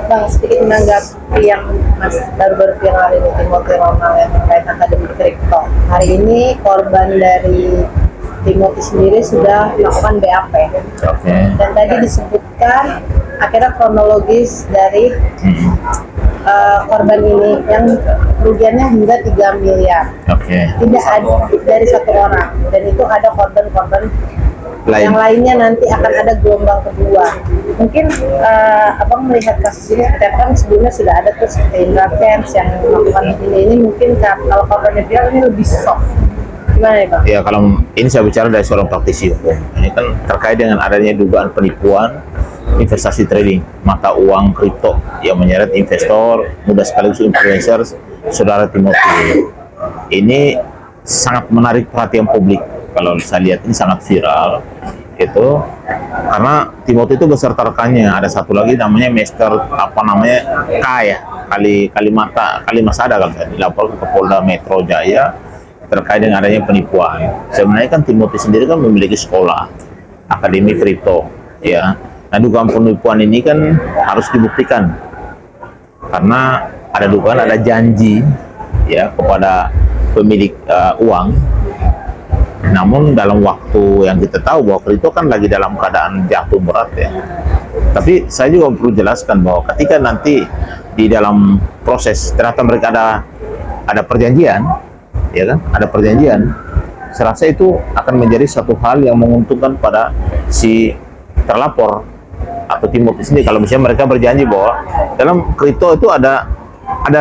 Bang, sedikit menanggapi yang Mas baru-baru viral ini, Timothy Ronald yang terkait akademi kripto. Hari ini korban dari Timothy sendiri sudah melakukan BAP. Dan tadi disebutkan akhirnya kronologis dari korban ini yang kerugiannya hingga 3 miliar. Tidak ada dari satu orang, dan itu ada korban-korban yang lainnya nanti akan ada gelombang kedua. Mungkin abang melihat kasus ini, kan sebelumnya sudah ada tuh Indra Kents yang melakukan ini mungkin kalau korbannya viral ini lebih soft. Gimana ya Bang? Ya, kalau ini saya bicara dari seorang praktisi hukum. Ini kan terkait dengan adanya dugaan penipuan investasi trading mata uang kripto yang menyeret investor muda sekaligus influencer saudara Timothy. Ini sangat menarik perhatian publik. Kalau saya lihat ini sangat viral itu karena Timothy itu beserta rekannya, ada satu lagi namanya Mister K ya, Kalimasada, kalau saya dilaporkan ke Polda Metro Jaya terkait dengan adanya penipuan. Sebenarnya kan Timothy sendiri kan memiliki sekolah akademi kripto ya. Nah, dugaan penipuan ini kan harus dibuktikan karena ada dugaan, ada janji ya kepada pemilik uang. Namun dalam waktu yang kita tahu bahwa kripto kan lagi dalam keadaan jatuh berat ya. Tapi saya juga perlu jelaskan bahwa ketika nanti di dalam proses ternyata mereka ada perjanjian, ya kan? Ada perjanjian. Saya rasa itu akan menjadi satu hal yang menguntungkan pada si terlapor atau Timothy sendiri. Kalau misalnya mereka berjanji bahwa dalam kripto itu ada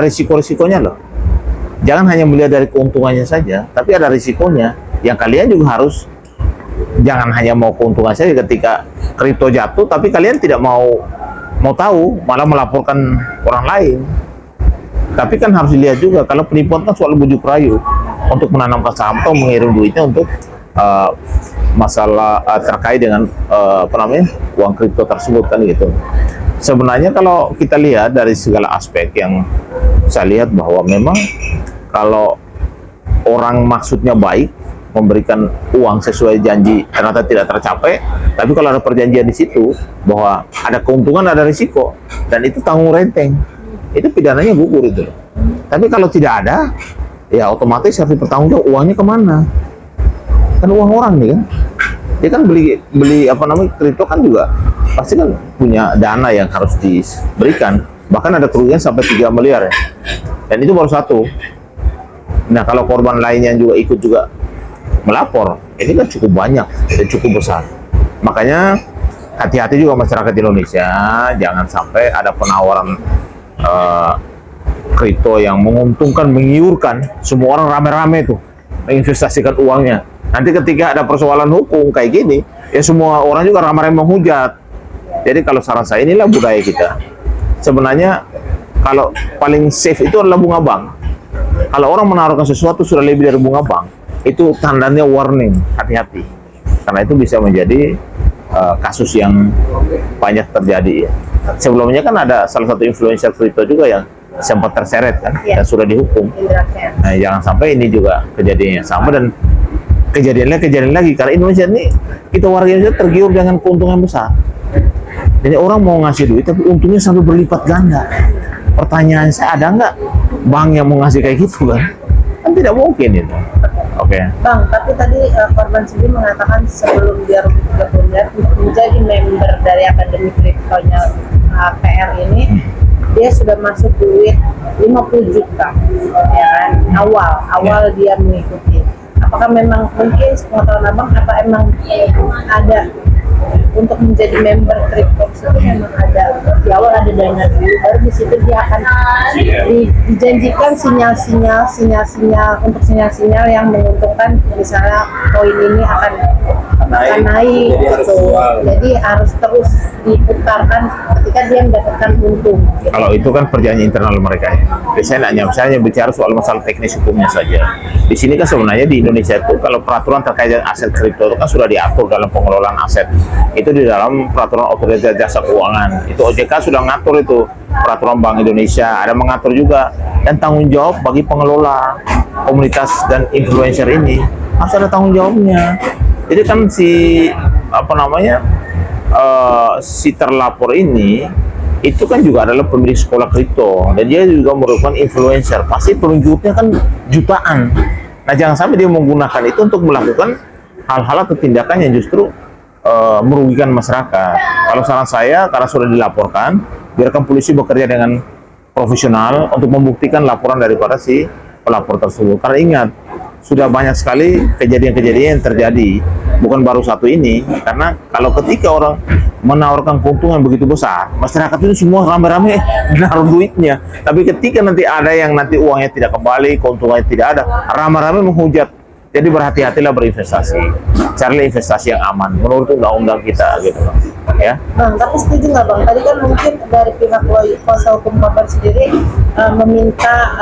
risiko-risikonya loh. Jangan hanya melihat dari keuntungannya saja, tapi ada risikonya. Yang kalian juga harus jangan hanya mau keuntungan saja ketika kripto jatuh, tapi kalian tidak mau tahu, malah melaporkan orang lain. Tapi kan harus dilihat juga, kalau penipuan kan soal bujuk rayu untuk menanamkan saham atau mengirim duitnya untuk masalah terkait dengan uang kripto tersebut kan gitu. Sebenarnya kalau kita lihat dari segala aspek yang saya lihat bahwa memang kalau orang maksudnya baik memberikan uang sesuai janji ternyata tidak tercapai, tapi kalau ada perjanjian di situ bahwa ada keuntungan ada risiko dan itu tanggung renteng, itu pidananya gugur itu. Tapi kalau tidak ada, ya otomatis harus dipertanggungjawab uangnya kemana, kan uang orang nih kan. Dia kan beli kripto kan juga pasti kan punya dana yang harus diberikan, bahkan ada kerugian sampai 3 miliar ya, dan itu baru satu. Nah, kalau korban lainnya juga ikut juga melapor, ini kan cukup banyak dan cukup besar. Makanya hati-hati juga masyarakat Indonesia, jangan sampai ada penawaran kripto yang menguntungkan, menggiurkan, semua orang rame-rame tuh menginvestasikan uangnya. Nanti ketika ada persoalan hukum kayak gini, ya semua orang juga rame-rame menghujat. Jadi kalau saran saya, inilah budaya kita. Sebenarnya kalau paling safe itu adalah bunga bank. Kalau orang menaruhkan sesuatu sudah lebih dari bunga bank, itu tandanya warning, hati-hati. Karena itu bisa menjadi kasus yang banyak terjadi ya. Sebelumnya kan ada salah satu influencer kripto juga yang sempat terseret kan, dan sudah dihukum. Nah, jangan sampai ini juga kejadiannya sama dan kejadian lagi. Karena Indonesia ini, kita warga Indonesia tergiur dengan keuntungan besar. Jadi orang mau ngasih duit tapi untungnya sampai berlipat ganda. Pertanyaan saya, ada nggak bank yang mau ngasih kayak gitu kan? Kan tidak mungkin itu. Oke. Bang, tapi tadi korban sendiri mengatakan sebelum dia rugi 30 miliar untuk menjadi member dari akademi kriptonya PR ini, dia sudah masuk duit 50 juta, ya kan? Awal dia mengikuti. Apakah memang mungkin sepengetahuan abang, apa emang ada untuk menjadi member kripto itu memang ada di awal ada dana dulu, baru di situ dia akan dijanjikan sinyal-sinyal yang menguntungkan, misalnya koin ini akan naik gitu. Jadi harus terus diputarkan ketika dia mendapatkan untung. Gitu. Kalau itu kan perjanjian internal mereka ya. Saya misalnya bicara soal masalah teknis hukumnya saja. Di sini kan sebenarnya di Indonesia itu kalau peraturan terkait dengan aset kripto itu kan sudah diatur dalam pengelolaan aset. Itu di dalam peraturan otoritas jasa keuangan. Itu OJK sudah ngatur itu, peraturan Bank Indonesia ada mengatur juga, dan tanggung jawab bagi pengelola komunitas dan influencer ini harus ada tanggung jawabnya. Jadi kan si si terlapor ini itu kan juga adalah pemilik sekolah kripto dan dia juga merupakan influencer, pasti penunjuknya kan jutaan. Nah, jangan sampai dia menggunakan itu untuk melakukan hal-hal atau tindakan yang justru merugikan masyarakat. Kalau saran saya, karena sudah dilaporkan, biarkan polisi bekerja dengan profesional untuk membuktikan laporan daripada si pelapor tersebut. Karena ingat, sudah banyak sekali kejadian-kejadian yang terjadi, bukan baru satu ini. Karena kalau ketika orang menawarkan keuntungan begitu besar, masyarakat itu semua rame-rame naruh duitnya. Tapi ketika nanti ada yang nanti uangnya tidak kembali, keuntungannya tidak ada, rame-rame menghujat. Jadi berhati-hatilah berinvestasi, carilah investasi yang aman menurut undang-undang kita gitu, ya. Bang, tapi setuju nggak Bang? Tadi kan mungkin dari pihak kuasa hukum korban sendiri meminta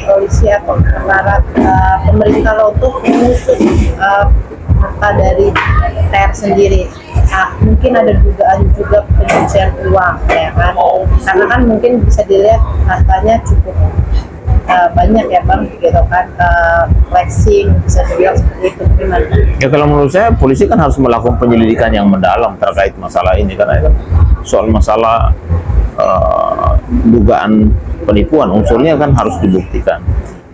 polisi atau aparat pemerintah lo untuk mengusut harta dari TR sendiri. Nah, mungkin ada dugaan juga pencucian uang, ya kan? Karena kan mungkin bisa dilihat hartanya cukup banyak ya Bang, gitu kan, flexing, bisa dibilang seperti itu. Gimana? Ya, kalau menurut saya polisi kan harus melakukan penyelidikan yang mendalam terkait masalah ini, karena itu soal masalah dugaan penipuan, unsurnya kan harus dibuktikan.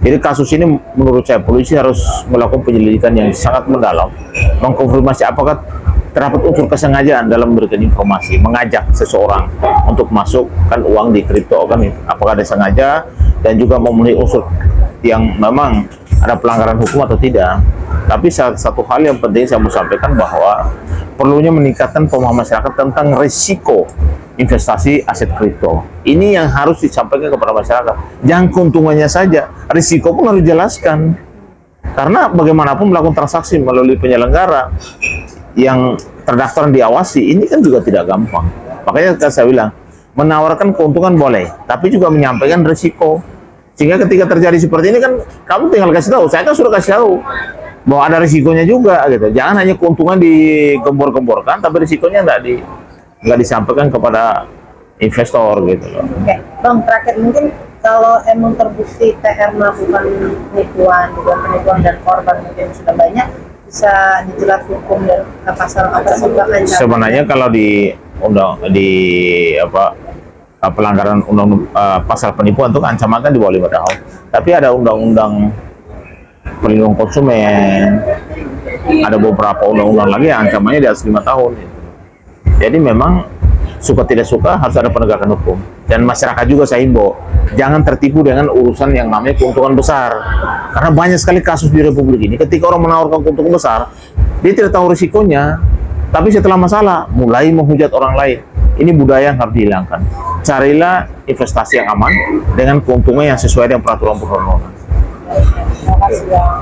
Jadi kasus ini menurut saya polisi harus melakukan penyelidikan yang sangat mendalam, mengkonfirmasi apakah terdapat unsur kesengajaan dalam memberikan informasi, mengajak seseorang untuk masukkan uang di kripto kan, apakah ada sengaja dan juga memenuhi unsur yang memang ada pelanggaran hukum atau tidak. Tapi satu hal yang penting saya mau sampaikan bahwa perlunya meningkatkan pemahaman masyarakat tentang risiko investasi aset kripto. Ini yang harus disampaikan kepada masyarakat. Jangan keuntungannya saja, risiko pun harus dijelaskan. Karena bagaimanapun melakukan transaksi melalui penyelenggara yang terdaftar dan diawasi, ini kan juga tidak gampang. Makanya saya bilang, menawarkan keuntungan boleh, tapi juga menyampaikan risiko. Sehingga ketika terjadi seperti ini kan, kamu tinggal kasih tahu, saya kan sudah kasih tahu bahwa ada risikonya juga gitu. Jangan hanya keuntungan digembor-gemborkan, tapi risikonya nggak disampaikan kepada investor gitu loh. Oke, Bang, terakhir mungkin kalau emang terbukti TR melakukan penipuan dan korban mungkin sudah banyak, bisa dijerat hukum dan pasal apa sih Bang? Sebenarnya kalau di pelanggaran pasal penipuan itu ancaman kan di bawah 5 tahun. Tapi ada undang-undang perlindungan konsumen, ada beberapa undang-undang lagi yang ancamannya di atas 5 tahun. Jadi memang suka tidak suka harus ada penegakan hukum. Dan masyarakat juga saya himbau, jangan tertipu dengan urusan yang namanya keuntungan besar. Karena banyak sekali kasus di Republik ini, ketika orang menawarkan keuntungan besar, dia tidak tahu risikonya. Tapi setelah masalah, mulai menghujat orang lain. Ini budaya yang harus dihilangkan. Carilah investasi yang aman dengan keuntungan yang sesuai dengan peraturan perundang-undangan. Terima kasih Bang.